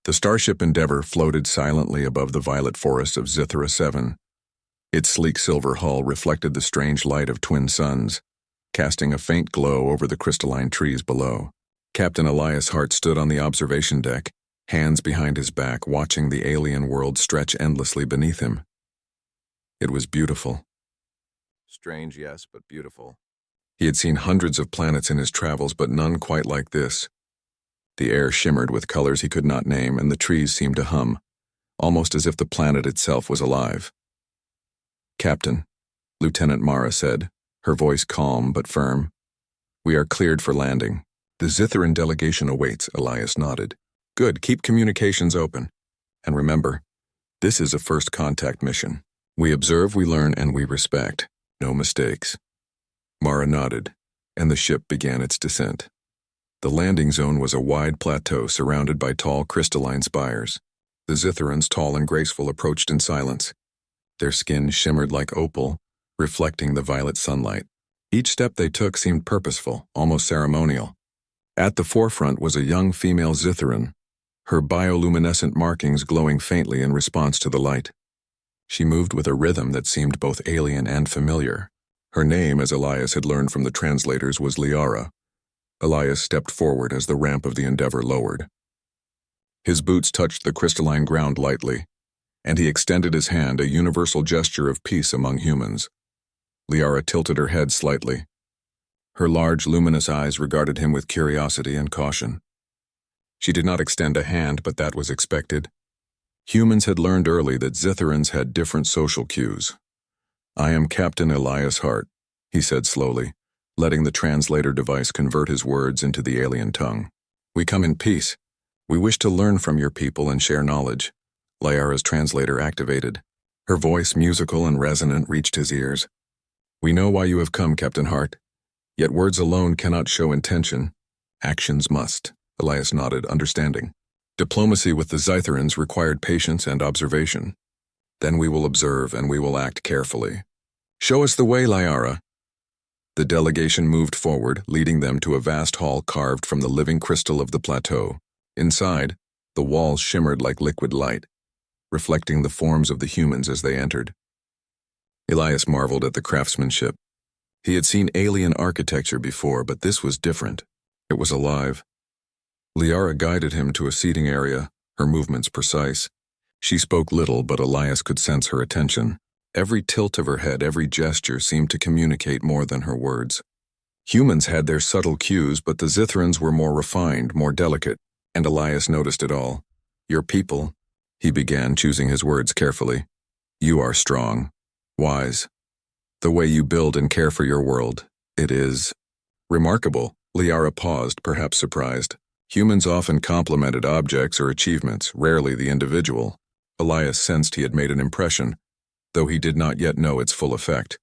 The starship Endeavour floated silently above the violet forests of Zithra 7. Its sleek silver hull reflected the strange light of twin suns, casting a faint glow over the crystalline trees below. Captain Elias Hart stood on the observation deck, hands behind his back, watching the alien world stretch endlessly beneath him. It was beautiful. Strange, yes, but beautiful. He had seen hundreds of planets in his travels, but none quite like this. The air shimmered with colors he could not name, and the trees seemed to hum, almost as if the planet itself was alive. "Captain," Lieutenant Mara said, her voice calm but firm. "We are cleared for landing. The Zithran delegation awaits," Elias nodded. "Good, keep communications open. And remember, this is a first contact mission. We observe, we learn, and we respect. No mistakes." Mara nodded, and the ship began its descent. The landing zone was a wide plateau surrounded by tall crystalline spires. The Zithrans, tall and graceful, approached in silence. Their skin shimmered like opal, reflecting the violet sunlight. Each step they took seemed purposeful, almost ceremonial. At the forefront was a young female Zithran, her bioluminescent markings glowing faintly in response to the light. She moved with a rhythm that seemed both alien and familiar. Her name, as Elias had learned from the translators, was Liara. Elias stepped forward as the ramp of the Endeavour lowered. His boots touched the crystalline ground lightly, and he extended his hand, a universal gesture of peace among humans. Liara tilted her head slightly. Her large, luminous eyes regarded him with curiosity and caution. She did not extend a hand, but that was expected. Humans had learned early that Zithrans had different social cues. "I am Captain Elias Hart," he said slowly, letting the translator device convert his words into the alien tongue. "We come in peace. We wish to learn from your people and share knowledge." Liara's translator activated. Her voice, musical and resonant, reached his ears. "We know why you have come, Captain Hart. Yet words alone cannot show intention. Actions must." Elias nodded, understanding. "Diplomacy with the Zithrans required patience and observation. Then we will observe and we will act carefully. Show us the way, Liara." The delegation moved forward, leading them to a vast hall carved from the living crystal of the plateau. Inside, the walls shimmered like liquid light, reflecting the forms of the humans as they entered. Elias marveled at the craftsmanship. He had seen alien architecture before, but this was different. It was alive. Liara guided him to a seating area, her movements precise. She spoke little, but Elias could sense her attention. Every tilt of her head, every gesture seemed to communicate more than her words. Humans had their subtle cues, but the Zithrans were more refined, more delicate, and Elias noticed it all. "Your people," he began, choosing his words carefully. "You are strong, wise. The way you build and care for your world, it is remarkable." Liara paused, perhaps surprised. Humans often complimented objects or achievements, rarely the individual. Elias sensed he had made an impression, though he did not yet know its full effect.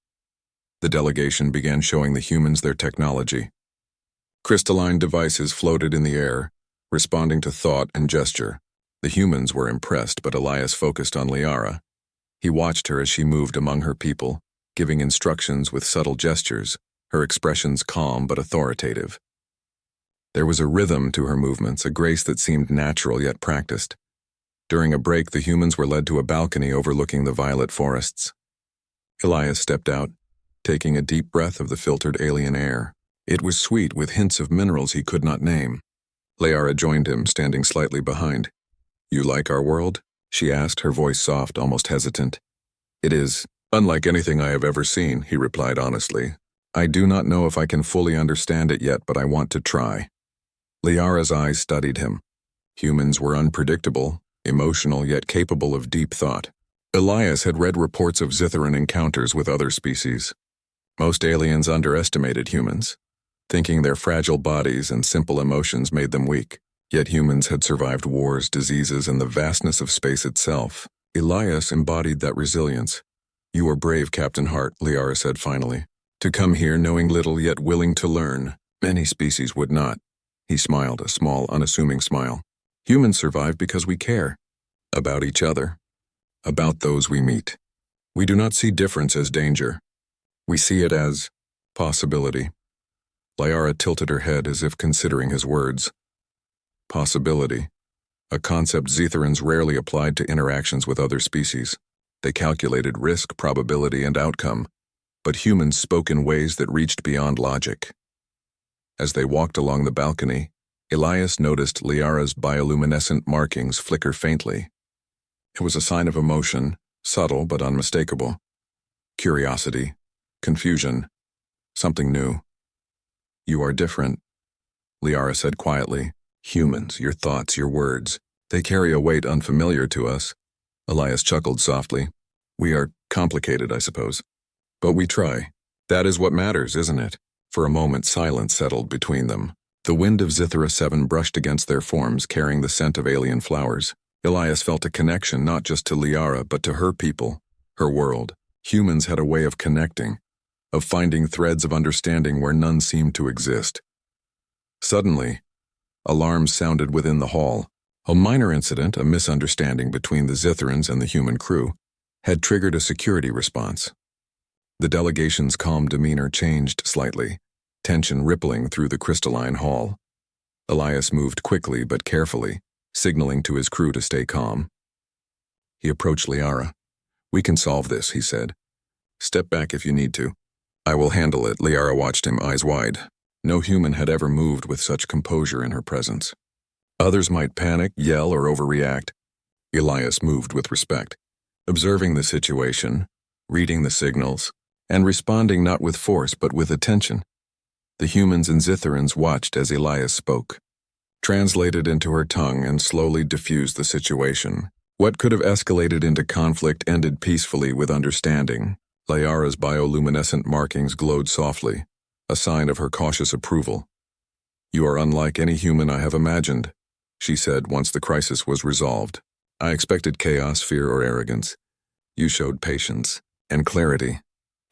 The delegation began showing the humans their technology. Crystalline devices floated in the air, responding to thought and gesture. The humans were impressed, but Elias focused on Liara. He watched her as she moved among her people, giving instructions with subtle gestures, her expressions calm but authoritative. There was a rhythm to her movements, a grace that seemed natural yet practiced. During a break, the humans were led to a balcony overlooking the violet forests. Elias stepped out, taking a deep breath of the filtered alien air. It was sweet, with hints of minerals he could not name. Liara joined him, standing slightly behind. "You like our world?" she asked, her voice soft, almost hesitant. "It is unlike anything I have ever seen," he replied honestly. "I do not know if I can fully understand it yet, but I want to try." Liara's eyes studied him. Humans were unpredictable, emotional, yet capable of deep thought. Elias had read reports of Zithran encounters with other species. Most aliens underestimated humans, thinking their fragile bodies and simple emotions made them weak. Yet humans had survived wars, diseases, and the vastness of space itself. Elias embodied that resilience. "You are brave, Captain Hart," Liara said finally. "To come here knowing little yet willing to learn. Many species would not." He smiled, a small, unassuming smile. "Humans survive because we care. About each other. About those we meet. We do not see difference as danger. We see it as possibility." Liara tilted her head as if considering his words. "Possibility. a concept Zetherans rarely applied to interactions with other species. They calculated risk, probability, and outcome, but humans spoke in ways that reached beyond logic. As they walked along the balcony, Elias noticed Liara's bioluminescent markings flicker faintly. It was a sign of emotion, subtle but unmistakable. Curiosity, confusion, something new. "You are different," Liara said quietly. "Humans, your thoughts, your words, they carry a weight unfamiliar to us." Elias chuckled softly. "We are complicated, I suppose. But we try. That is what matters, isn't it?" For a moment, silence settled between them. The wind of Zithra 7 brushed against their forms, carrying the scent of alien flowers. Elias felt a connection not just to Liara, but to her people, her world. Humans had a way of connecting, of finding threads of understanding where none seemed to exist. Suddenly, alarms sounded within the hall. A minor incident, a misunderstanding between the Zitherans and the human crew, had triggered a security response. The delegation's calm demeanor changed slightly, tension rippling through the crystalline hall. Elias moved quickly but carefully, signaling to his crew to stay calm. He approached Liara. "We can solve this," he said. "Step back if you need to." "I will handle it." Liara watched him, eyes wide. No human had ever moved with such composure in her presence. Others might panic, yell, or overreact. Elias moved with respect, observing the situation, reading the signals, and responding not with force but with attention. The humans and Zitherans watched as Elias spoke, translated into her tongue, and slowly diffused the situation. What could have escalated into conflict ended peacefully with understanding. Liara's bioluminescent markings glowed softly, a sign of her cautious approval. "You are unlike any human I have imagined," she said once the crisis was resolved. "I expected chaos, fear, or arrogance. You showed patience and clarity."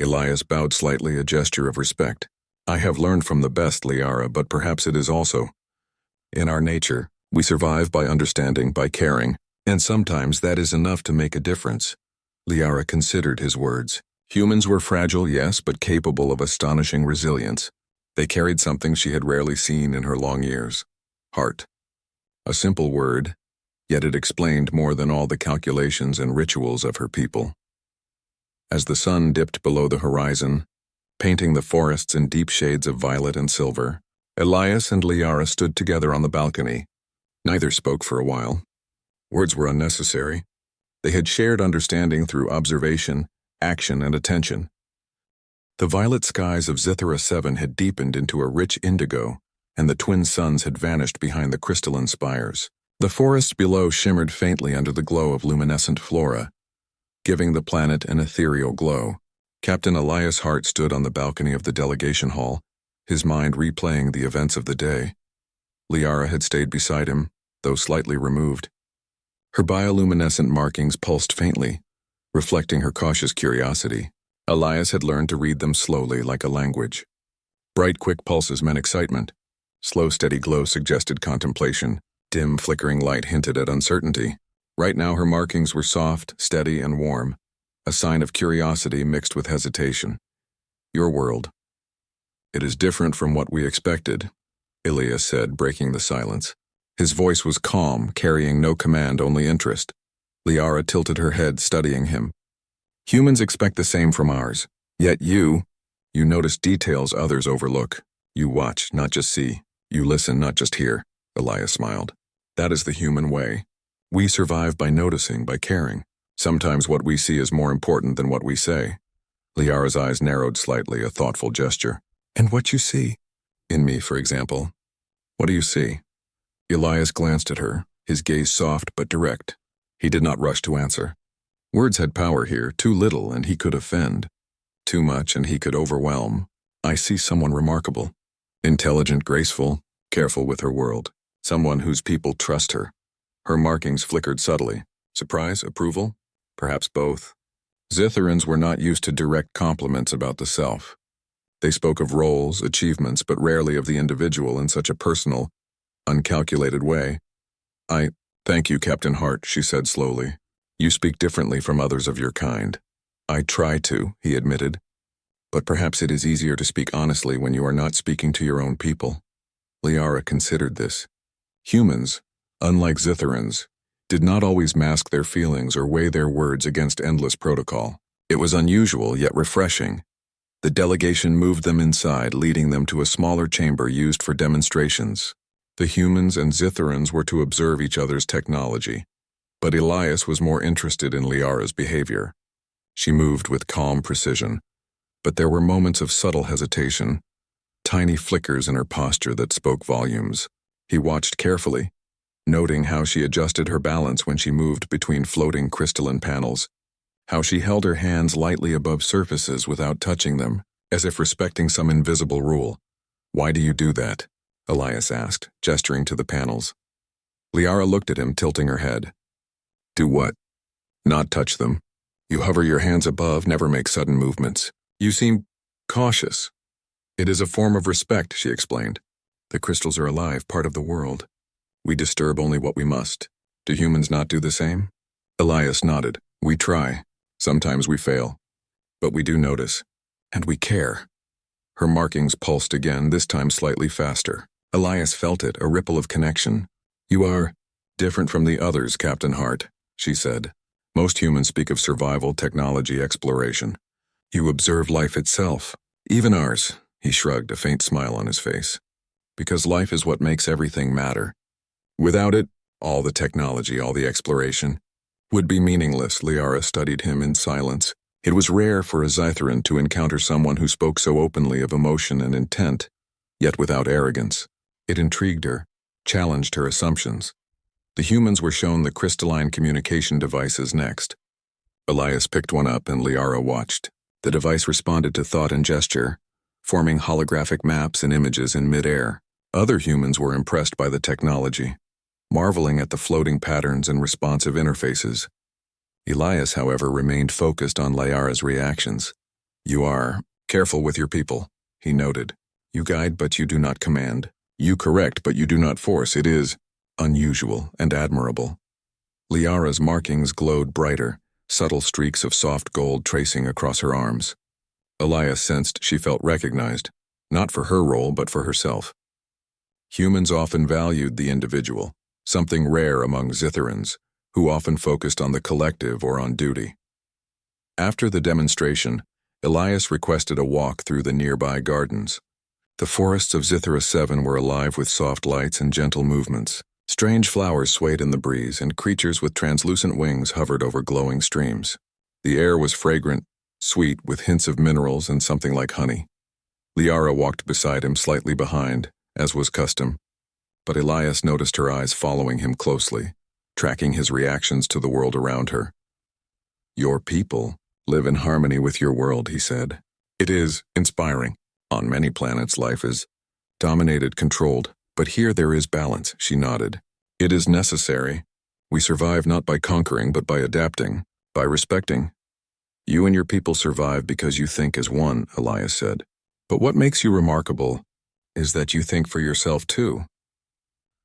Elias bowed slightly, a gesture of respect. "I have learned from the best, Liara, but perhaps it is also in our nature. We survive by understanding, by caring, and sometimes that is enough to make a difference." Liara considered his words. Humans were fragile, yes, but capable of astonishing resilience. They carried something she had rarely seen in her long years: heart. A simple word, yet it explained more than all the calculations and rituals of her people. As the sun dipped below the horizon, painting the forests in deep shades of violet and silver, Elias and Liara stood together on the balcony. Neither spoke for a while. Words were unnecessary. They had shared understanding through observation, action, and attention. The violet skies of Zithra 7 had deepened into a rich indigo, and the twin suns had vanished behind the crystalline spires. The forest below shimmered faintly under the glow of luminescent flora, giving the planet an ethereal glow. Captain Elias Hart stood on the balcony of the delegation hall, his mind replaying the events of the day. Liara had stayed beside him, though slightly removed. Her bioluminescent markings pulsed faintly, reflecting her cautious curiosity. Elias had learned to read them slowly, like a language. Bright, quick pulses meant excitement. Slow, steady glow suggested contemplation. Dim, flickering light hinted at uncertainty. Right now her markings were soft, steady, and warm, a sign of curiosity mixed with hesitation. "Your world. It is different from what we expected," Elias said, breaking the silence. His voice was calm, carrying no command, only interest. Liara tilted her head, studying him. "Humans expect the same from ours. Yet you notice details others overlook. You watch, not just see. You listen, not just hear." Elias smiled. "That is the human way. We survive by noticing, by caring. Sometimes what we see is more important than what we say." Liara's eyes narrowed slightly, a thoughtful gesture. "And what you see?" "In me, for example." "What do you see?" Elias glanced at her, his gaze soft but direct. He did not rush to answer. Words had power here, too little and he could offend. Too much and he could overwhelm. "I see someone remarkable. Intelligent, graceful, careful with her world. Someone whose people trust her." Her markings flickered subtly. Surprise, approval? Perhaps both. Zitherans were not used to direct compliments about the self. They spoke of roles, achievements, but rarely of the individual in such a personal, uncalculated way. "I thank you, Captain Hart," she said slowly. "You speak differently from others of your kind." "I try to," he admitted. "But perhaps it is easier to speak honestly when you are not speaking to your own people." Liara considered this. Humans, unlike Zitherans, did not always mask their feelings or weigh their words against endless protocol. It was unusual yet refreshing. The delegation moved them inside, leading them to a smaller chamber used for demonstrations. The humans and Zitherans were to observe each other's technology, but Elias was more interested in Liara's behavior. She moved with calm precision, but there were moments of subtle hesitation, tiny flickers in her posture that spoke volumes. He watched carefully, noting how she adjusted her balance when she moved between floating crystalline panels, how she held her hands lightly above surfaces without touching them, as if respecting some invisible rule. "Why do you do that?" Elias asked, gesturing to the panels. Liara looked at him, tilting her head. "Do what?" "Not touch them. You hover your hands above, never make sudden movements. You seem cautious." "It is a form of respect," she explained. "The crystals are alive, part of the world. We disturb only what we must. Do humans not do the same?" Elias nodded. "We try. Sometimes we fail. But we do notice. And we care." Her markings pulsed again, this time slightly faster. Elias felt it, a ripple of connection. "You are different from the others, Captain Hart," she said. "Most humans speak of survival, technology, exploration. You observe life itself. Even ours." He shrugged, a faint smile on his face. "Because life is what makes everything matter. Without it, all the technology, all the exploration, would be meaningless." Liara studied him in silence. It was rare for a Zytheran to encounter someone who spoke so openly of emotion and intent, yet without arrogance. It intrigued her, challenged her assumptions. The humans were shown the crystalline communication devices next. Elias picked one up and Liara watched. The device responded to thought and gesture, forming holographic maps and images in mid-air. Other humans were impressed by the technology, marveling at the floating patterns and responsive interfaces. Elias, however, remained focused on Liara's reactions. "You are careful with your people," he noted. "You guide, but you do not command. You correct, but you do not force. It is unusual and admirable." Liara's markings glowed brighter, subtle streaks of soft gold tracing across her arms. Elias sensed she felt recognized, not for her role, but for herself. Humans often valued the individual, something rare among Zitherans, who often focused on the collective or on duty. After the demonstration, Elias requested a walk through the nearby gardens. The forests of Zithera 7 were alive with soft lights and gentle movements. Strange flowers swayed in the breeze, and creatures with translucent wings hovered over glowing streams. The air was fragrant, sweet, with hints of minerals and something like honey. Liara walked beside him, slightly behind, as was custom, but Elias noticed her eyes following him closely, tracking his reactions to the world around her. "Your people live in harmony with your world," he said. "It is inspiring. On many planets, life is dominated, controlled, but here there is balance," she nodded. "It is necessary. We survive not by conquering, but by adapting, by respecting." "You and your people survive because you think as one," Elias said. "But what makes you remarkable is that you think for yourself too.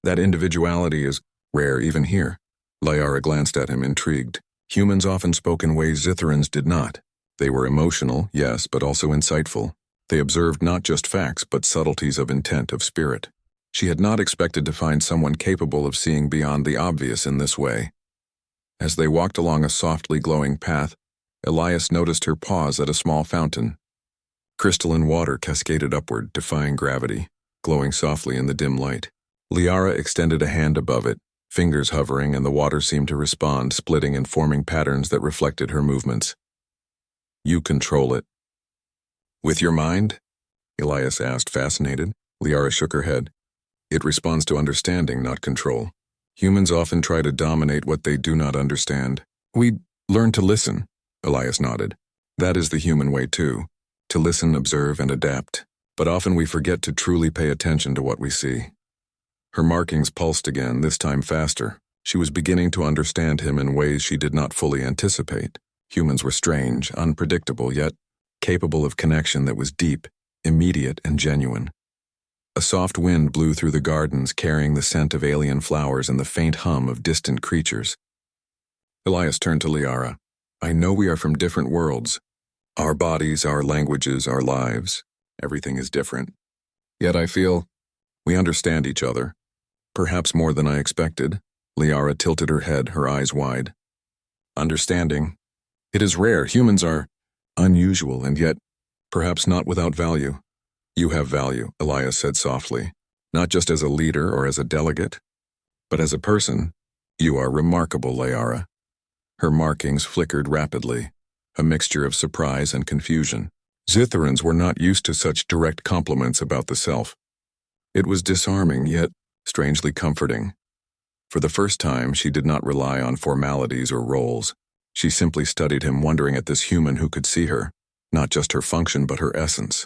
That individuality is rare even here." Liara glanced at him, intrigued. Humans often spoke in ways Zitherans did not. They were emotional, yes, but also insightful. They observed not just facts, but subtleties of intent, of spirit. She had not expected to find someone capable of seeing beyond the obvious in this way. As they walked along a softly glowing path, Elias noticed her pause at a small fountain. Crystalline water cascaded upward, defying gravity, glowing softly in the dim light. Liara extended a hand above it, fingers hovering, and the water seemed to respond, splitting and forming patterns that reflected her movements. "You control it." "With your mind?" Elias asked, fascinated. Liara shook her head. "It responds to understanding, not control. Humans often try to dominate what they do not understand. We learn to listen." Elias nodded. "That is the human way too, to listen, observe, and adapt. But often we forget to truly pay attention to what we see." Her markings pulsed again, this time faster. She was beginning to understand him in ways she did not fully anticipate. Humans were strange, unpredictable, yet capable of connection that was deep, immediate, and genuine. A soft wind blew through the gardens, carrying the scent of alien flowers and the faint hum of distant creatures. Elias turned to Liara. "I know we are from different worlds. Our bodies, our languages, our lives. Everything is different. Yet I feel we understand each other. Perhaps more than I expected. Liara tilted her head, her eyes wide. Understanding. It is rare. Humans are unusual, and yet perhaps not without value. You have value, Elias said softly. Not just as a leader or as a delegate, but as a person. You are remarkable, Liara. Her markings flickered rapidly, a mixture of surprise and confusion. Zitherans were not used to such direct compliments about the self. It was disarming, yet strangely comforting. For the first time, she did not rely on formalities or roles. She simply studied him, wondering at this human who could see her, not just her function but her essence.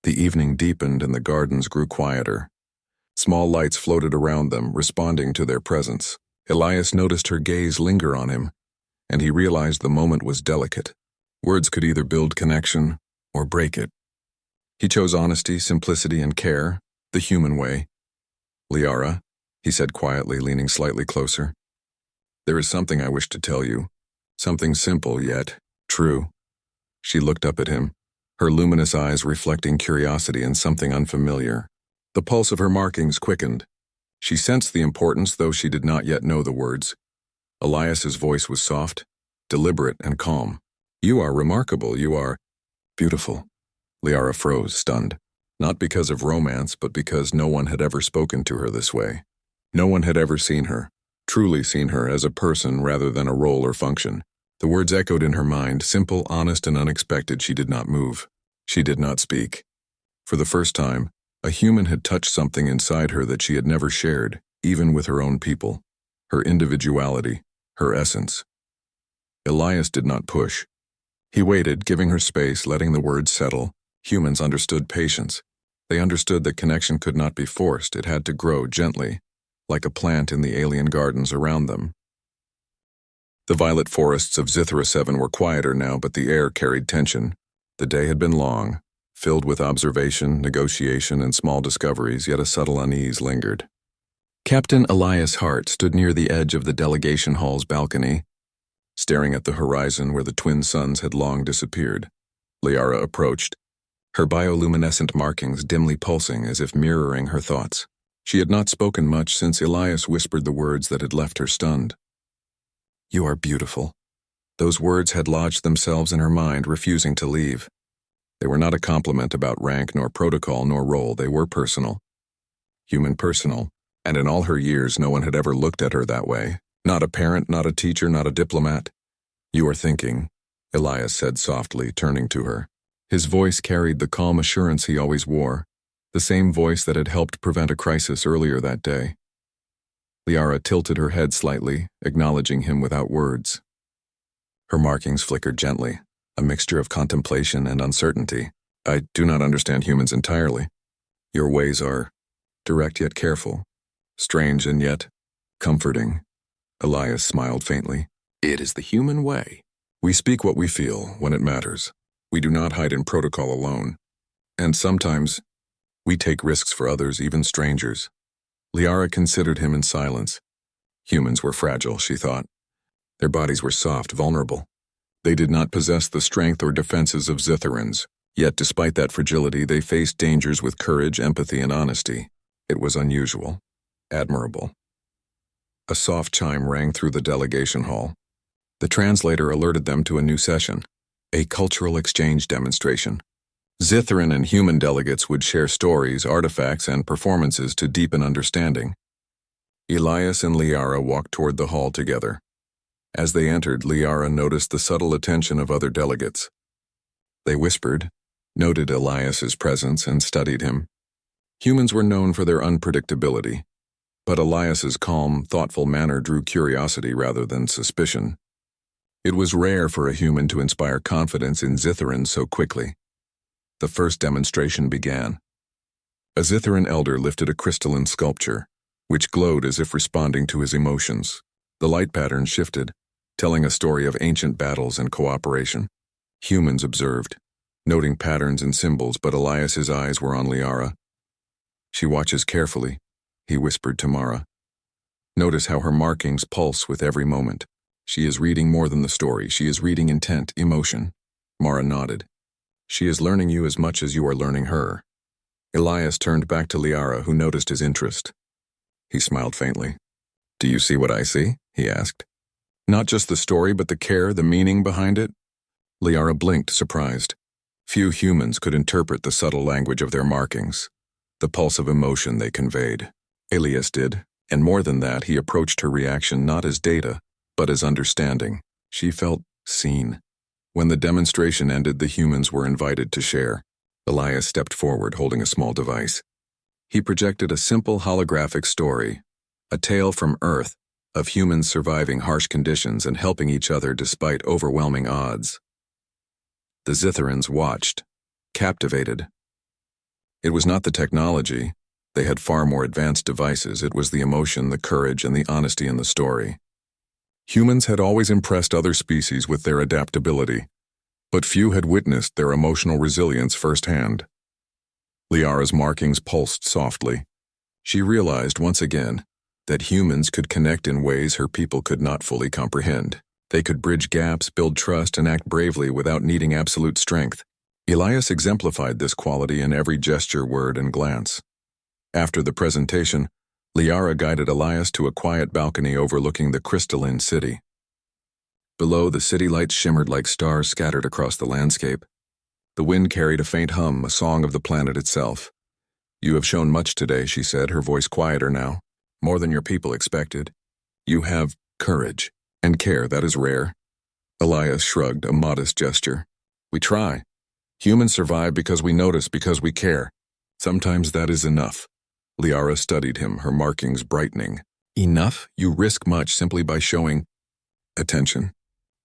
The evening deepened and the gardens grew quieter. Small lights floated around them, responding to their presence. Elias noticed her gaze linger on him, and he realized the moment was delicate. Words could either build connection or break it. He chose honesty, simplicity, and care, the human way. Liara, he said quietly, leaning slightly closer. There is something I wish to tell you. Something simple yet true. She looked up at him, her luminous eyes reflecting curiosity and something unfamiliar. The pulse of her markings quickened. She sensed the importance, though she did not yet know the words. Elias's voice was soft, deliberate, and calm. You are remarkable. You are beautiful. Liara froze, stunned. Not because of romance, but because no one had ever spoken to her this way. No one had ever seen her, truly seen her as a person rather than a role or function. The words echoed in her mind, simple, honest, and unexpected. She did not move. She did not speak. For the first time, a human had touched something inside her that she had never shared, even with her own people. Her individuality, her essence. Elias did not push. He waited, giving her space, letting the words settle. Humans understood patience. They understood that connection could not be forced. It had to grow gently, like a plant in the alien gardens around them. The violet forests of Zithra 7 were quieter now, but the air carried tension. The day had been long, filled with observation, negotiation, and small discoveries, yet a subtle unease lingered. Captain Elias Hart stood near the edge of the delegation hall's balcony, staring at the horizon where the twin suns had long disappeared. Liara approached, her bioluminescent markings dimly pulsing as if mirroring her thoughts. She had not spoken much since Elias whispered the words that had left her stunned. You are beautiful. Those words had lodged themselves in her mind, refusing to leave. They were not a compliment about rank, nor protocol, nor role. They were personal. Human personal, and in all her years no one had ever looked at her that way. Not a parent, not a teacher, not a diplomat. You are thinking, Elias said softly, turning to her. His voice carried the calm assurance he always wore, the same voice that had helped prevent a crisis earlier that day. Liara tilted her head slightly, acknowledging him without words. Her markings flickered gently, a mixture of contemplation and uncertainty. I do not understand humans entirely. Your ways are direct yet careful, strange and yet comforting. Elias smiled faintly. It is the human way. We speak what we feel when it matters. We do not hide in protocol alone. And sometimes, we take risks for others, even strangers. Liara considered him in silence. Humans were fragile, she thought. Their bodies were soft, vulnerable. They did not possess the strength or defenses of Zitherans, yet despite that fragility they faced dangers with courage, empathy, and honesty. It was unusual, admirable. A soft chime rang through the delegation hall. The translator alerted them to a new session, a cultural exchange demonstration. Zithran and human delegates would share stories, artifacts, and performances to deepen understanding. Elias and Liara walked toward the hall together. As they entered, Liara noticed the subtle attention of other delegates. They whispered, noted Elias's presence, and studied him. Humans were known for their unpredictability, but Elias's calm, thoughtful manner drew curiosity rather than suspicion. It was rare for a human to inspire confidence in Zitherans so quickly. The first demonstration began. A Zitheran elder lifted a crystalline sculpture, which glowed as if responding to his emotions. The light pattern shifted, telling a story of ancient battles and cooperation. Humans observed, noting patterns and symbols, but Elias's eyes were on Liara. She watches carefully, he whispered to Mara. Notice how her markings pulse with every moment. She is reading more than the story. She is reading intent, emotion. Mara nodded. She is learning you as much as you are learning her. Elias turned back to Liara, who noticed his interest. He smiled faintly. Do you see what I see? He asked. Not just the story, but the care, the meaning behind it? Liara blinked, surprised. Few humans could interpret the subtle language of their markings, the pulse of emotion they conveyed. Elias did, and more than that, he approached her reaction not as data, but as understanding. She felt seen. When the demonstration ended, the humans were invited to share. Elias stepped forward, holding a small device. He projected a simple holographic story, a tale from Earth of humans surviving harsh conditions and helping each other despite overwhelming odds. The Zitherans watched, captivated. It was not the technology. They had far more advanced devices. It was the emotion, the courage, and the honesty in the story. Humans had always impressed other species with their adaptability, but few had witnessed their emotional resilience firsthand. Liara's markings pulsed softly. She realized once again that humans could connect in ways her people could not fully comprehend. They could bridge gaps, build trust, and act bravely without needing absolute strength. Elias exemplified this quality in every gesture, word, and glance. After the presentation, Liara guided Elias to a quiet balcony overlooking the crystalline city. Below, the city lights shimmered like stars scattered across the landscape. The wind carried a faint hum, a song of the planet itself. You have shown much today, she said, her voice quieter now. More than your people expected. You have courage and care, that is rare. Elias shrugged, a modest gesture. We try. Humans survive because we notice, because we care. Sometimes that is enough. Liara studied him, her markings brightening. Enough? You risk much simply by showing attention.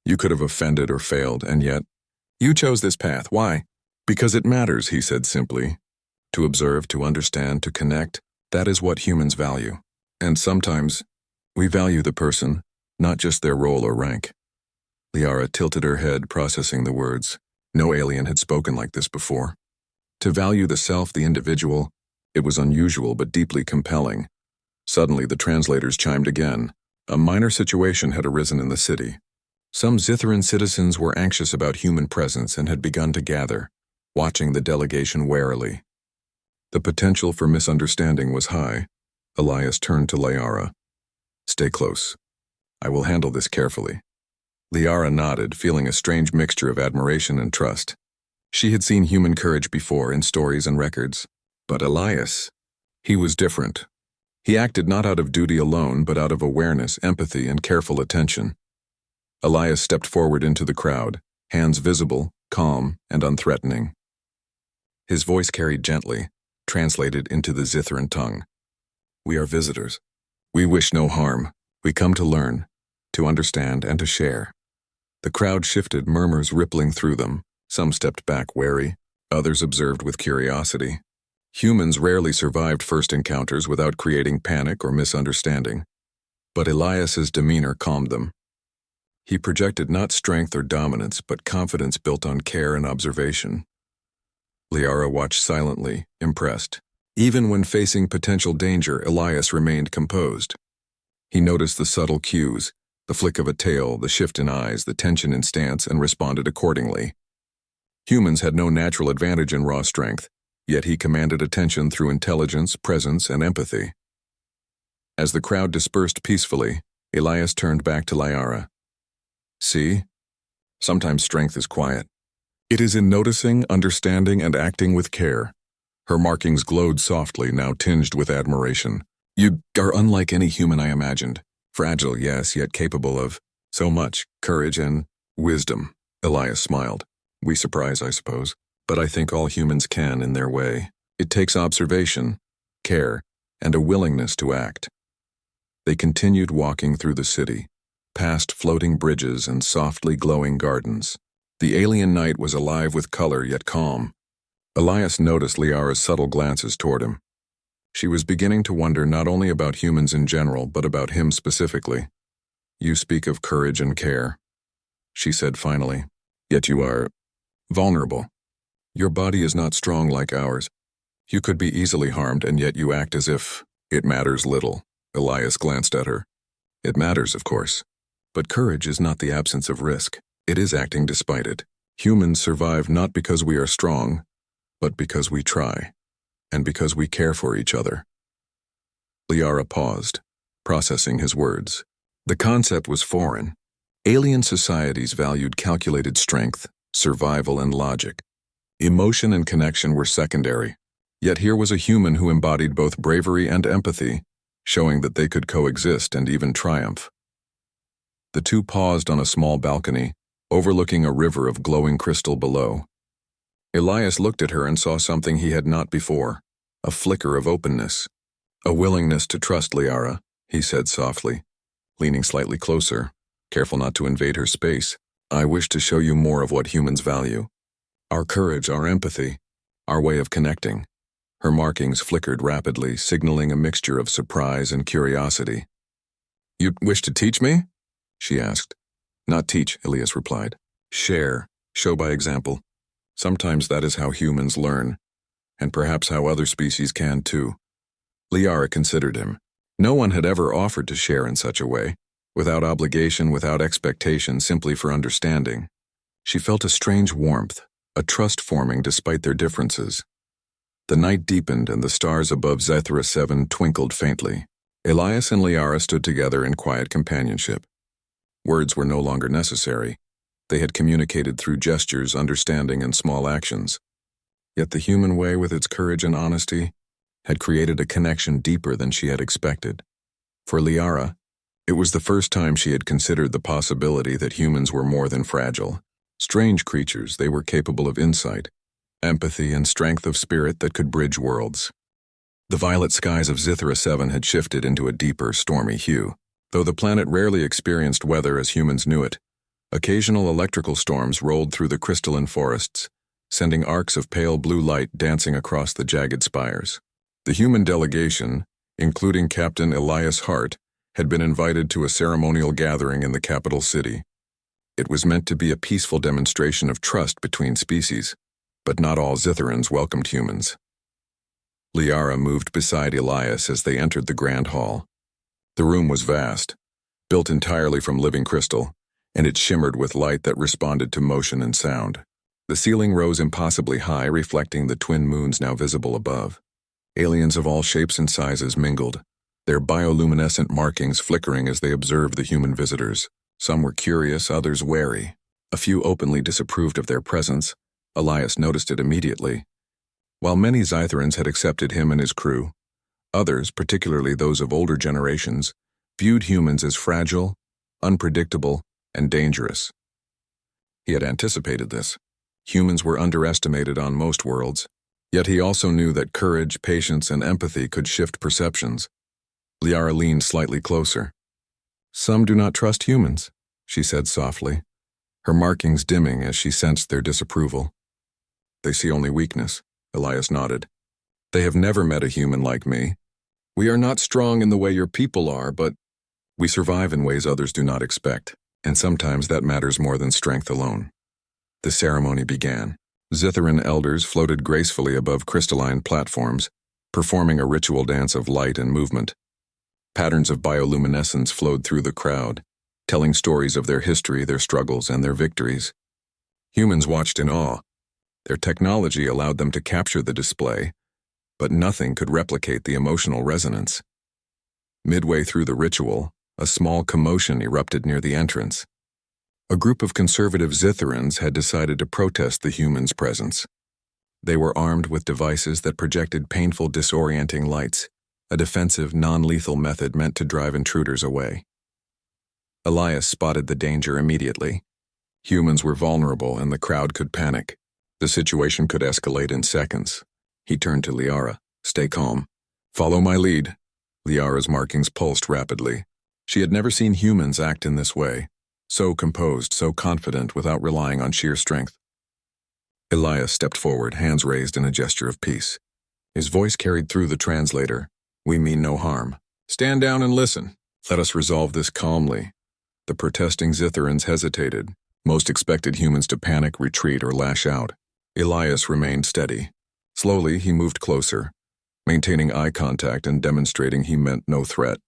You could have offended or failed, and yet you chose this path. Why? Because it matters, he said simply. To observe, to understand, to connect, that is what humans value. And sometimes we value the person, not just their role or rank. Liara tilted her head, processing the words. No alien had spoken like this before. To value the self, the individual, it was unusual but deeply compelling. Suddenly the translators chimed again. A minor situation had arisen in the city. Some Zitharan citizens were anxious about human presence and had begun to gather, watching the delegation warily. The potential for misunderstanding was high. Elias turned to Liara. Stay close. I will handle this carefully. Liara nodded, feeling a strange mixture of admiration and trust. She had seen human courage before in stories and records. But Elias, he was different. He acted not out of duty alone, but out of awareness, empathy, and careful attention. Elias stepped forward into the crowd, hands visible, calm, and unthreatening. His voice carried gently, translated into the Zitharan tongue. We are visitors. We wish no harm. We come to learn, to understand, and to share. The crowd shifted, murmurs rippling through them. Some stepped back wary, others observed with curiosity. Humans rarely survived first encounters without creating panic or misunderstanding. But Elias's demeanor calmed them. He projected not strength or dominance, but confidence built on care and observation. Liara watched silently, impressed. Even when facing potential danger, Elias remained composed. He noticed the subtle cues, the flick of a tail, the shift in eyes, the tension in stance, and responded accordingly. Humans had no natural advantage in raw strength, yet he commanded attention through intelligence, presence, and empathy. As the crowd dispersed peacefully, Elias turned back to Liara. See? Sometimes strength is quiet. It is in noticing, understanding, and acting with care. Her markings glowed softly, now tinged with admiration. You are unlike any human I imagined. Fragile, yes, yet capable of so much courage and wisdom. Elias smiled. We surprise, I suppose. But I think all humans can in their way. It takes observation, care, and a willingness to act. They continued walking through the city, past floating bridges and softly glowing gardens. The alien night was alive with color yet calm. Elias noticed Liara's subtle glances toward him. She was beginning to wonder not only about humans in general, but about him specifically. You speak of courage and care, she said finally, yet you are vulnerable. Your body is not strong like ours. You could be easily harmed, and yet you act as if it matters little. Elias glanced at her. It matters, of course. But courage is not the absence of risk. It is acting despite it. Humans survive not because we are strong, but because we try, and because we care for each other. Liara paused, processing his words. The concept was foreign. Alien societies valued calculated strength, survival, and logic. Emotion and connection were secondary. Yet here was a human who embodied both bravery and empathy, showing that they could coexist and even triumph. The two paused on a small balcony, overlooking a river of glowing crystal below. Elias looked at her and saw something he had not before, a flicker of openness. A willingness to trust Liara, he said softly, leaning slightly closer, careful not to invade her space. I wish to show you more of what humans value. Our courage, our empathy, our way of connecting. Her markings flickered rapidly, signaling a mixture of surprise and curiosity. You wish to teach me? She asked. Not teach, Elias replied. Share, show by example. Sometimes that is how humans learn, and perhaps how other species can too. Liara considered him. No one had ever offered to share in such a way, without obligation, without expectation, simply for understanding. She felt a strange warmth, a trust forming despite their differences. The night deepened and the stars above Zethra 7 twinkled faintly. Elias and Liara stood together in quiet companionship. Words were no longer necessary. They had communicated through gestures, understanding, and small actions. Yet the human way, with its courage and honesty, had created a connection deeper than she had expected. For Liara, it was the first time she had considered the possibility that humans were more than fragile. Strange creatures, they were capable of insight, empathy, and strength of spirit that could bridge worlds. The violet skies of Zithra 7 had shifted into a deeper, stormy hue. Though the planet rarely experienced weather as humans knew it, occasional electrical storms rolled through the crystalline forests, sending arcs of pale blue light dancing across the jagged spires. The human delegation, including Captain Elias Hart, had been invited to a ceremonial gathering in the capital city. It was meant to be a peaceful demonstration of trust between species, but not all Zitherans welcomed humans. Liara moved beside Elias as they entered the grand hall. The room was vast, built entirely from living crystal, and it shimmered with light that responded to motion and sound. The ceiling rose impossibly high, reflecting the twin moons now visible above. Aliens of all shapes and sizes mingled, their bioluminescent markings flickering as they observed the human visitors. Some were curious, others wary. A few openly disapproved of their presence. Elias noticed it immediately. While many Zytherans had accepted him and his crew, others, particularly those of older generations, viewed humans as fragile, unpredictable, and dangerous. He had anticipated this. Humans were underestimated on most worlds, yet he also knew that courage, patience, and empathy could shift perceptions. Liara leaned slightly closer. Some do not trust humans, she said softly, her markings dimming as she sensed their disapproval. They see only weakness, Elias nodded. They have never met a human like me. We are not strong in the way your people are, but we survive in ways others do not expect, and sometimes that matters more than strength alone. The ceremony began. Zitharan elders floated gracefully above crystalline platforms, performing a ritual dance of light and movement. Patterns of bioluminescence flowed through the crowd, telling stories of their history, their struggles, and their victories. Humans watched in awe. Their technology allowed them to capture the display, but nothing could replicate the emotional resonance. Midway through the ritual, a small commotion erupted near the entrance. A group of conservative Zitherans had decided to protest the humans' presence. They were armed with devices that projected painful, disorienting lights, a defensive, non-lethal method meant to drive intruders away. Elias spotted the danger immediately. Humans were vulnerable and the crowd could panic. The situation could escalate in seconds. He turned to Liara. Stay calm. Follow my lead. Liara's markings pulsed rapidly. She had never seen humans act in this way, so composed, so confident without relying on sheer strength. Elias stepped forward, hands raised in a gesture of peace. His voice carried through the translator. We mean no harm. Stand down and listen. Let us resolve this calmly. The protesting Zitherans hesitated. Most expected humans to panic, retreat, or lash out. Elias remained steady. Slowly, he moved closer, maintaining eye contact and demonstrating he meant no threat.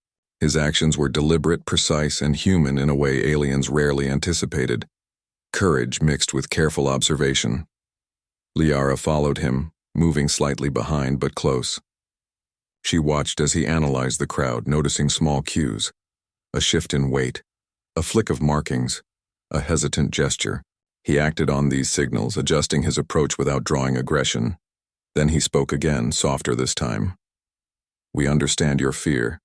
His actions were deliberate, precise, and human in a way aliens rarely anticipated. Courage mixed with careful observation. Liara followed him, moving slightly behind but close. She watched as he analyzed the crowd, noticing small cues. A shift in weight, a flick of markings, a hesitant gesture. He acted on these signals, adjusting his approach without drawing aggression. Then he spoke again, softer this time. "We understand your fear.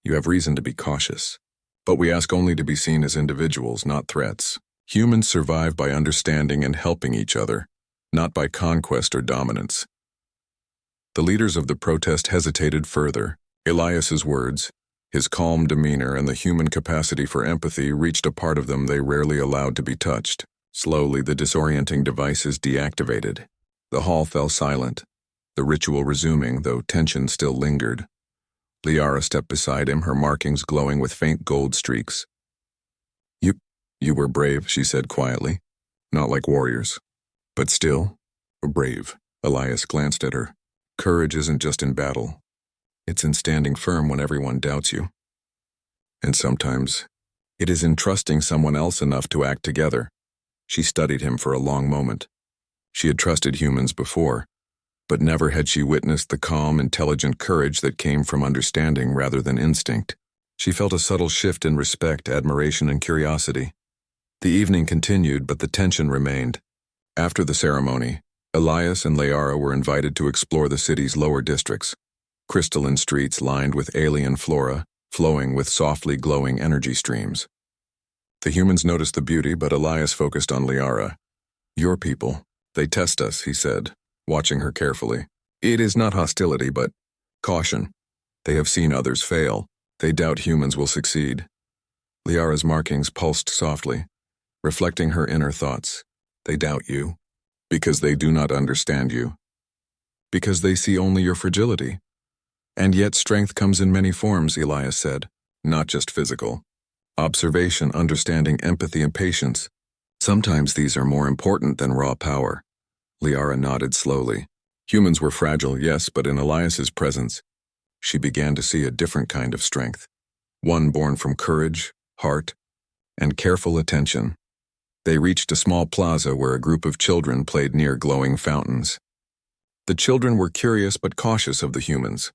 You have reason to be cautious. But we ask only to be seen as individuals, not threats. Humans survive by understanding and helping each other, not by conquest or dominance." The leaders of the protest hesitated further. Elias's words, his calm demeanor, and the human capacity for empathy reached a part of them they rarely allowed to be touched. Slowly, the disorienting devices deactivated. The hall fell silent, the ritual resuming, though tension still lingered. Liara stepped beside him, her markings glowing with faint gold streaks. You were brave," she said quietly. "Not like warriors. But still, brave." Elias glanced at her. "Courage isn't just in battle. It's in standing firm when everyone doubts you. And sometimes, it is in trusting someone else enough to act together." She studied him for a long moment. She had trusted humans before, but never had she witnessed the calm, intelligent courage that came from understanding rather than instinct. She felt a subtle shift in respect, admiration, and curiosity. The evening continued, but the tension remained. After the ceremony, Elias and Liara were invited to explore the city's lower districts, crystalline streets lined with alien flora, flowing with softly glowing energy streams. The humans noticed the beauty, but Elias focused on Liara. "Your people, they test us," he said, watching her carefully. "It is not hostility, but caution. They have seen others fail. They doubt humans will succeed." Liara's markings pulsed softly, reflecting her inner thoughts. "They doubt you, because they do not understand you. Because they see only your fragility. And yet strength comes in many forms," Elias said, "not just physical. Observation, understanding, empathy, and patience. Sometimes these are more important than raw power." Liara nodded slowly. Humans were fragile, yes, but in Elias's presence, she began to see a different kind of strength. One born from courage, heart, and careful attention. They reached a small plaza where a group of children played near glowing fountains. The children were curious but cautious of the humans.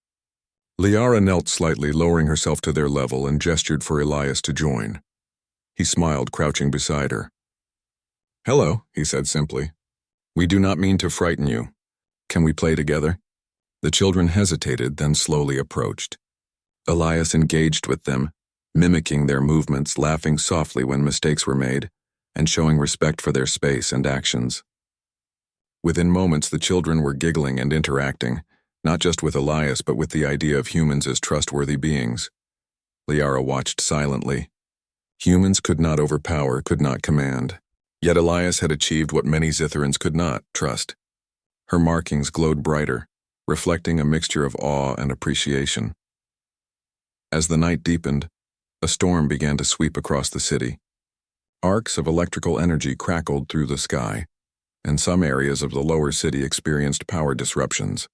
Liara knelt slightly, lowering herself to their level, and gestured for Elias to join. He smiled, crouching beside her. "Hello," he said simply. "We do not mean to frighten you. Can we play together?" The children hesitated, then slowly approached. Elias engaged with them, mimicking their movements, laughing softly when mistakes were made, and showing respect for their space and actions. Within moments, the children were giggling and interacting, not just with Elias but with the idea of humans as trustworthy beings. Liara watched silently. Humans could not overpower, could not command. Yet Elias had achieved what many Zitherans could not, trust. Her markings glowed brighter, reflecting a mixture of awe and appreciation. As the night deepened, a storm began to sweep across the city. Arcs of electrical energy crackled through the sky, and some areas of the lower city experienced power disruptions.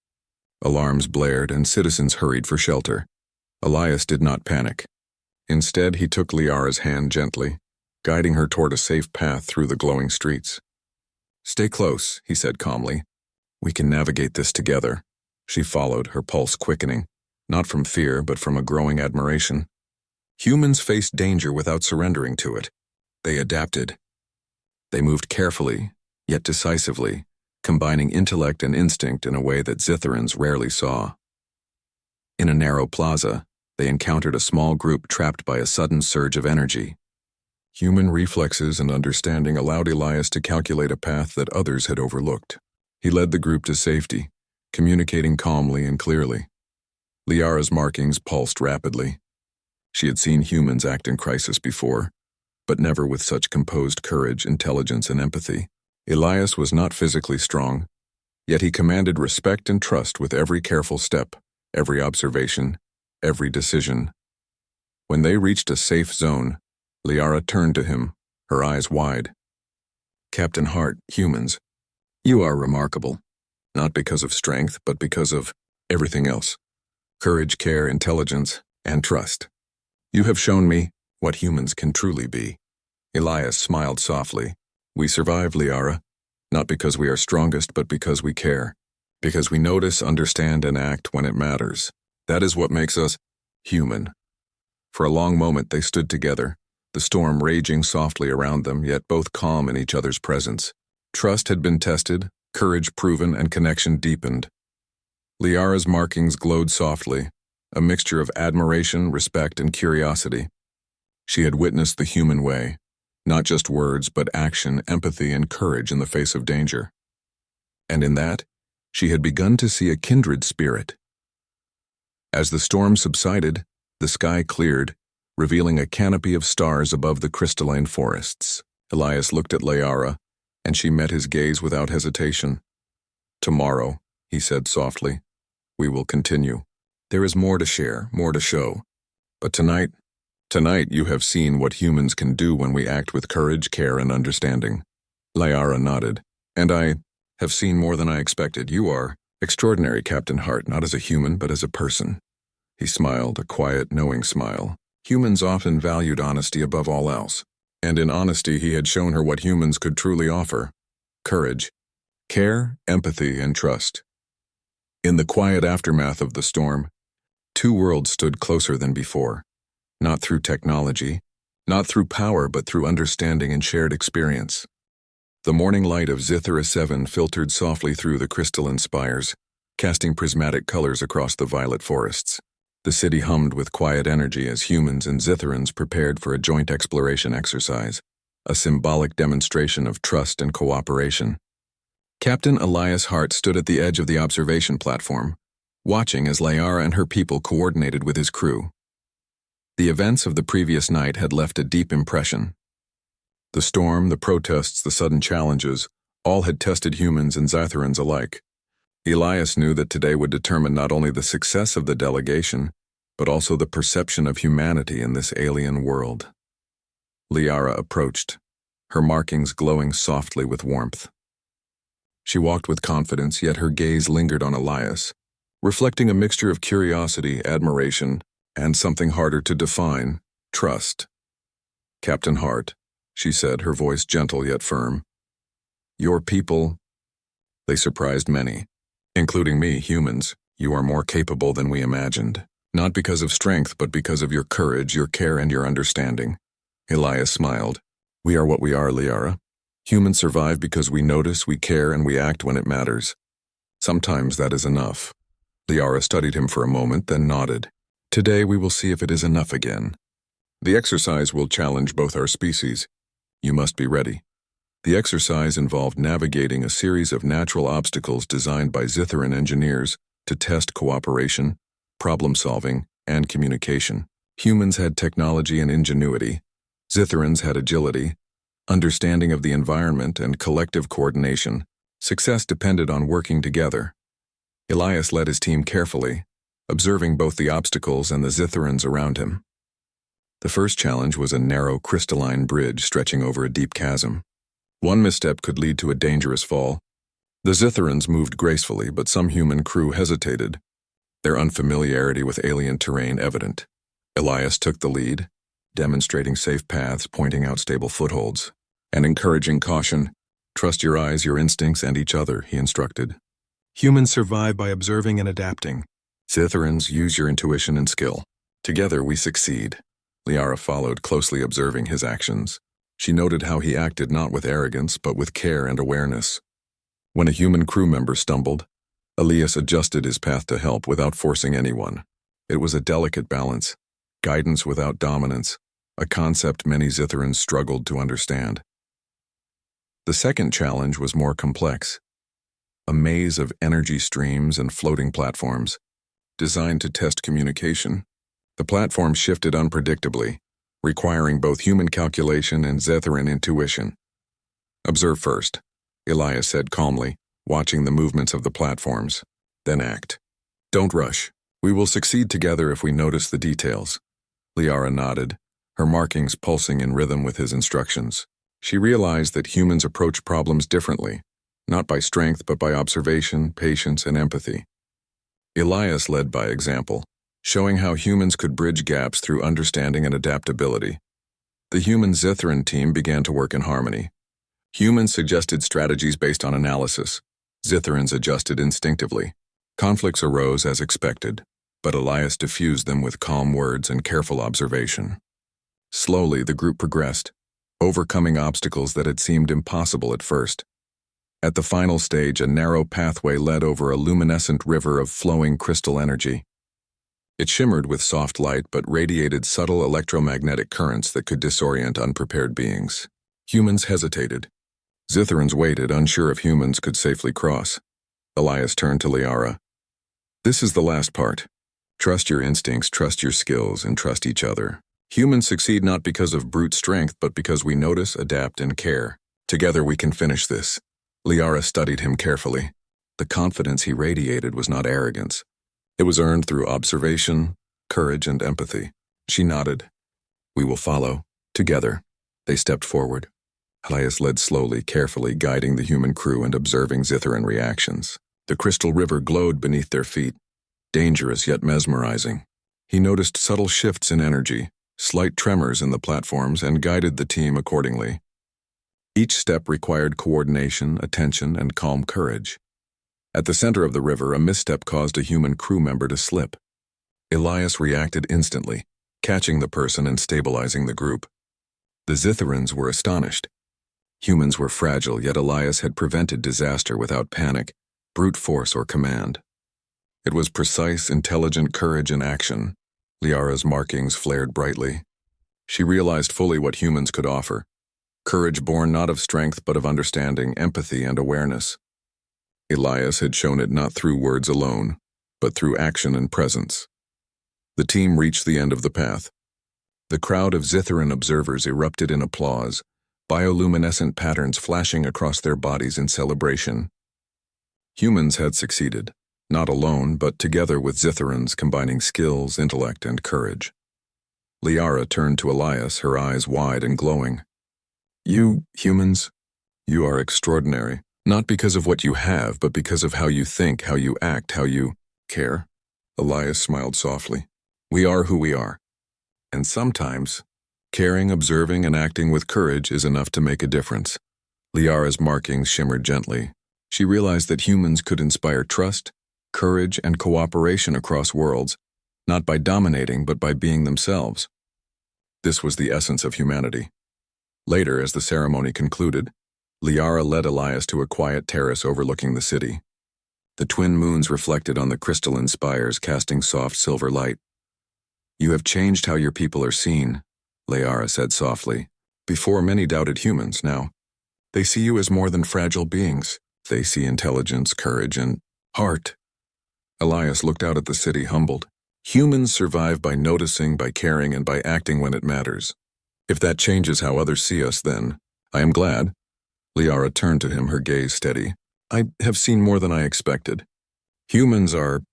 Alarms blared and citizens hurried for shelter. Elias did not panic. Instead, he took Liara's hand gently, guiding her toward a safe path through the glowing streets. "Stay close," he said calmly. "We can navigate this together." She followed, her pulse quickening, not from fear but from a growing admiration. Humans faced danger without surrendering to it. They adapted. They moved carefully, yet decisively, combining intellect and instinct in a way that Zitherans rarely saw. In a narrow plaza, they encountered a small group trapped by a sudden surge of energy. Human reflexes and understanding allowed Elias to calculate a path that others had overlooked. He led the group to safety, communicating calmly and clearly. Liara's markings pulsed rapidly. She had seen humans act in crisis before, but never with such composed courage, intelligence, and empathy. Elias was not physically strong, yet he commanded respect and trust with every careful step, every observation, every decision. When they reached a safe zone, Liara turned to him, her eyes wide. "Captain Hart, humans, you are remarkable, not because of strength, but because of everything else. Courage, care, intelligence, and trust. You have shown me what humans can truly be." Elias smiled softly. "We survive, Liara, not because we are strongest, but because we care. Because we notice, understand, and act when it matters." That is what makes us human. For a long moment they stood together, the storm raging softly around them, yet both calm in each other's presence. Trust had been tested, courage proven, and connection deepened. Liara's markings glowed softly, a mixture of admiration, respect, and curiosity. She had witnessed the human way, not just words, but action, empathy, and courage in the face of danger. And in that, she had begun to see a kindred spirit. As the storm subsided, the sky cleared, revealing a canopy of stars above the crystalline forests. Elias looked at Liara, and she met his gaze without hesitation. "Tomorrow," he said softly, "we will continue. There is more to share, more to show. But tonight you have seen what humans can do when we act with courage, care, and understanding." Liara nodded. "And I have seen more than I expected. You are extraordinary, Captain Hart, not as a human, but as a person." He smiled, a quiet, knowing smile. Humans often valued honesty above all else. And in honesty he had shown her what humans could truly offer: courage, care, empathy, and trust. In the quiet aftermath of the storm, two worlds stood closer than before, not through technology, not through power, but through understanding and shared experience. The morning light of Zithra 7 filtered softly through the crystalline spires, casting prismatic colors across the violet forests. The city hummed with quiet energy as humans and Zitherans prepared for a joint exploration exercise, a symbolic demonstration of trust and cooperation. Captain Elias Hart stood at the edge of the observation platform, watching as Liara and her people coordinated with his crew. The events of the previous night had left a deep impression. The storm, the protests, the sudden challenges, all had tested humans and Zitherans alike. Elias knew that today would determine not only the success of the delegation, but also the perception of humanity in this alien world. Liara approached, her markings glowing softly with warmth. She walked with confidence, yet her gaze lingered on Elias, reflecting a mixture of curiosity, admiration, and something harder to define: trust. "Captain Hart," she said, her voice gentle yet firm, "your people, they surprised many, including me, humans. You are more capable than we imagined. Not because of strength, but because of your courage, your care, and your understanding." Elias smiled. "We are what we are, Liara. Humans survive because we notice, we care, and we act when it matters. Sometimes that is enough." Liara studied him for a moment, then nodded. "Today we will see if it is enough again. The exercise will challenge both our species. You must be ready." The exercise involved navigating a series of natural obstacles designed by Zitharan engineers to test cooperation, problem-solving, and communication. Humans had technology and ingenuity. Zitharans had agility, understanding of the environment, and collective coordination. Success depended on working together. Elias led his team carefully, observing both the obstacles and the Zitharans around him. The first challenge was a narrow crystalline bridge stretching over a deep chasm. One misstep could lead to a dangerous fall. The Zitharans moved gracefully, but some human crew hesitated, their unfamiliarity with alien terrain evident. Elias took the lead, demonstrating safe paths, pointing out stable footholds, and encouraging caution. "Trust your eyes, your instincts, and each other," he instructed. "Humans survive by observing and adapting. Zitharans, use your intuition and skill. Together we succeed." Liara followed, closely observing his actions. She noted how he acted not with arrogance, but with care and awareness. When a human crew member stumbled, Elias adjusted his path to help without forcing anyone. It was a delicate balance, guidance without dominance, a concept many Zitharans struggled to understand. The second challenge was more complex. A maze of energy streams and floating platforms, designed to test communication. The platform shifted unpredictably, requiring both human calculation and Zitharan intuition. "Observe first," Elias said calmly, watching the movements of the platforms. "Then act. Don't rush. We will succeed together if we notice the details." Liara nodded, her markings pulsing in rhythm with his instructions. She realized that humans approach problems differently, not by strength but by observation, patience, and empathy. Elias led by example, showing how humans could bridge gaps through understanding and adaptability. The human Zitharan team began to work in harmony. Humans suggested strategies based on analysis. Zitharans adjusted instinctively. Conflicts arose as expected, but Elias diffused them with calm words and careful observation. Slowly, the group progressed, overcoming obstacles that had seemed impossible at first. At the final stage, a narrow pathway led over a luminescent river of flowing crystal energy. It shimmered with soft light but radiated subtle electromagnetic currents that could disorient unprepared beings. Humans hesitated. Zitherans waited, unsure if humans could safely cross. Elias turned to Liara. "This is the last part. Trust your instincts, trust your skills, and trust each other. Humans succeed not because of brute strength, but because we notice, adapt, and care. Together we can finish this." Liara studied him carefully. The confidence he radiated was not arrogance. It was earned through observation, courage, and empathy. She nodded. "We will follow." Together, they stepped forward. Elias led slowly, carefully, guiding the human crew and observing Zitharan reactions. The crystal river glowed beneath their feet, dangerous yet mesmerizing. He noticed subtle shifts in energy, slight tremors in the platforms, and guided the team accordingly. Each step required coordination, attention, and calm courage. At the center of the river, a misstep caused a human crew member to slip. Elias reacted instantly, catching the person and stabilizing the group. The Zitharans were astonished. Humans were fragile, yet Elias had prevented disaster without panic, brute force, or command. It was precise, intelligent courage in action. Liara's markings flared brightly. She realized fully what humans could offer. Courage born not of strength but of understanding, empathy, and awareness. Elias had shown it not through words alone, but through action and presence. The team reached the end of the path. The crowd of Zitharan observers erupted in applause, bioluminescent patterns flashing across their bodies in celebration. Humans had succeeded, not alone, but together with Zitharans, combining skills, intellect, and courage. Liara turned to Elias, her eyes wide and glowing. "You, humans, you are extraordinary, not because of what you have, but because of how you think, how you act, how you care." Elias smiled softly. "We are who we are. And sometimes, caring, observing, and acting with courage is enough to make a difference." Liara's markings shimmered gently. She realized that humans could inspire trust, courage, and cooperation across worlds, not by dominating, but by being themselves. This was the essence of humanity. Later, as the ceremony concluded, Liara led Elias to a quiet terrace overlooking the city. The twin moons reflected on the crystalline spires, casting soft silver light. "You have changed how your people are seen," Liara said softly. "Before, many doubted humans. Now, they see you as more than fragile beings. They see intelligence, courage, and heart." Elias looked out at the city, humbled. Humans survive by noticing, by caring, and by acting when it matters. If that changes how others see us, then I am glad. Liara turned to him, her gaze steady. "I have seen more than I expected. Humans are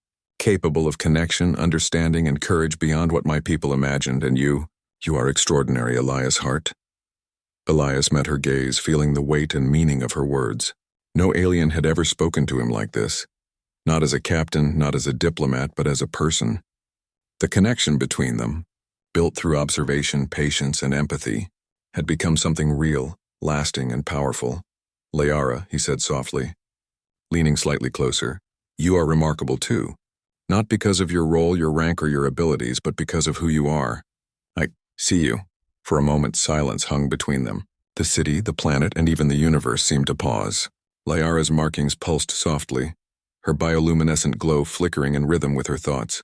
capable of connection, understanding, and courage beyond what my people imagined, and you are extraordinary, Elias Hart." Elias met her gaze, feeling the weight and meaning of her words. No alien had ever spoken to him like this. Not as a captain, not as a diplomat, but as a person. The connection between them, built through observation, patience, and empathy, had become something real, lasting, and powerful. "Liara," he said softly, leaning slightly closer, "you are remarkable too. Not because of your role, your rank, or your abilities, but because of who you are. I see you." For a moment, silence hung between them. The city, the planet, and even the universe seemed to pause. Liara's markings pulsed softly, her bioluminescent glow flickering in rhythm with her thoughts.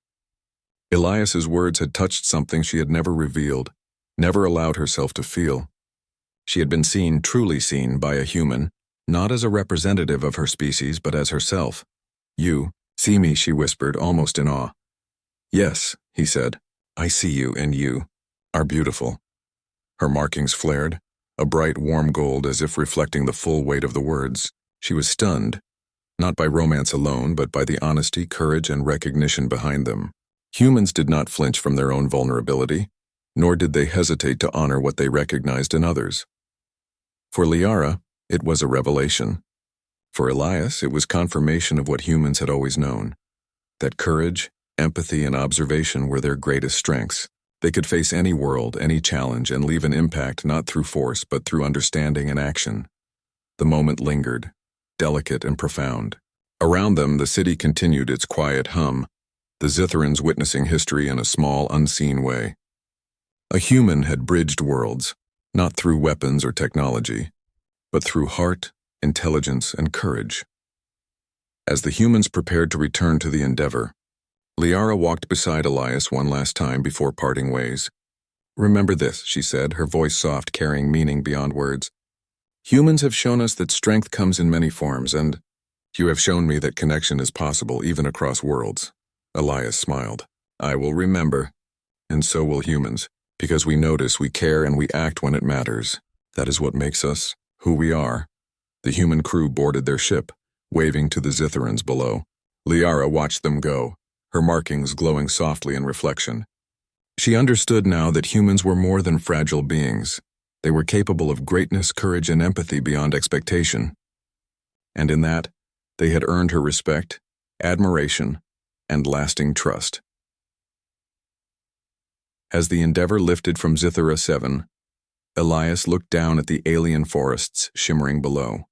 Elias's words had touched something she had never revealed, never allowed herself to feel. She had been seen, truly seen, by a human, not as a representative of her species, but as herself. "You see me," she whispered, almost in awe. "Yes," he said, "I see you, and you are beautiful." Her markings flared, a bright, warm gold as if reflecting the full weight of the words. She was stunned, not by romance alone, but by the honesty, courage, and recognition behind them. Humans did not flinch from their own vulnerability, nor did they hesitate to honor what they recognized in others. For Liara, it was a revelation. For Elias, it was confirmation of what humans had always known, that courage, empathy, and observation were their greatest strengths. They could face any world, any challenge, and leave an impact not through force, but through understanding and action. The moment lingered, delicate and profound. Around them, the city continued its quiet hum, the Zitherans witnessing history in a small, unseen way. A human had bridged worlds, not through weapons or technology, but through heart, intelligence, and courage. As the humans prepared to return to the Endeavor, Liara walked beside Elias one last time before parting ways. "Remember this," she said, her voice soft, carrying meaning beyond words. "Humans have shown us that strength comes in many forms, and you have shown me that connection is possible even across worlds." Elias smiled. "I will remember, and so will humans, because we notice, we care, and we act when it matters. That is what makes us who we are." The human crew boarded their ship, waving to the Zitherans below. Liara watched them go, her markings glowing softly in reflection. She understood now that humans were more than fragile beings. They were capable of greatness, courage, and empathy beyond expectation. And in that, they had earned her respect, admiration, and lasting trust. As the Endeavor lifted from Zithera 7, Elias looked down at the alien forests shimmering below.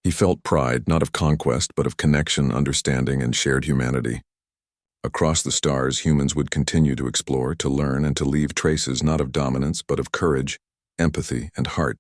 He felt pride, not of conquest, but of connection, understanding, and shared humanity. Across the stars, humans would continue to explore, to learn, and to leave traces not of dominance, but of courage, empathy, and heart.